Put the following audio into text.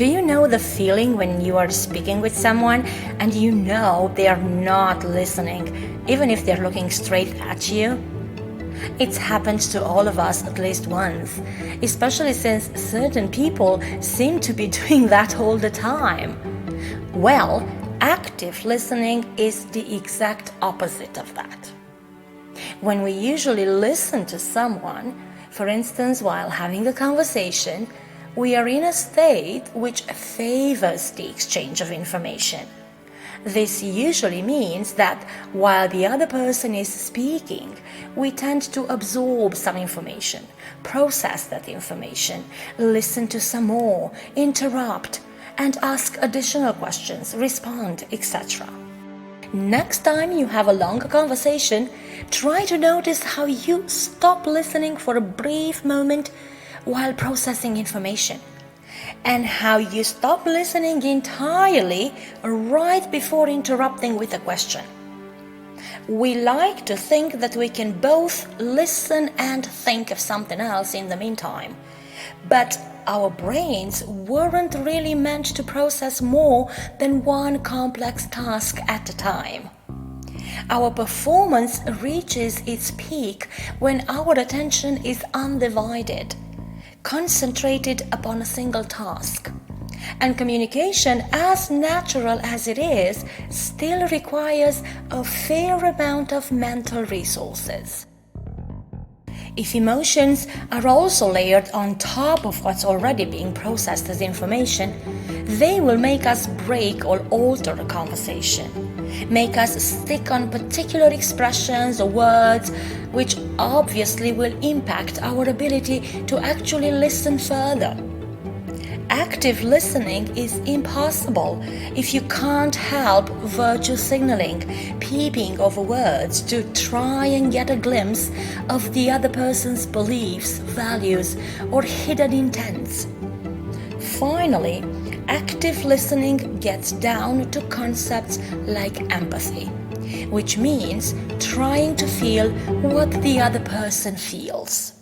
Do you know the feeling when you are speaking with someone and you know they are not listening, even if they're looking straight at you? It's happened to all of us at least once, especially since certain people seem to be doing that all the time. Well, active listening is the exact opposite of that. When we usually listen to someone, for instance while having a conversation, we are in a state which favors the exchange of information. This usually means that while the other person is speaking, we tend to absorb some information, process that information, listen to some more, interrupt, and ask additional questions, respond, etc. Next time you have a longer conversation, try to notice how you stop listening for a brief moment while processing information, and how you stop listening entirely right before interrupting with a question. We like to think that we can both listen and think of something else in the meantime, but our brains weren't really meant to process more than one complex task at a time. Our performance reaches its peak when our attention is undivided, concentrated upon a single task. And communication, as natural as it is, still requires a fair amount of mental resources. If emotions are also layered on top of what's already being processed as information, they will make us break or alter a conversation, make us stick on particular expressions or words, which obviously will impact our ability to actually listen further. Active listening is impossible if you can't help virtue signaling, peeping over words to try and get a glimpse of the other person's beliefs, values, or hidden intents. Finally, active listening gets down to concepts like empathy, which means trying to feel what the other person feels.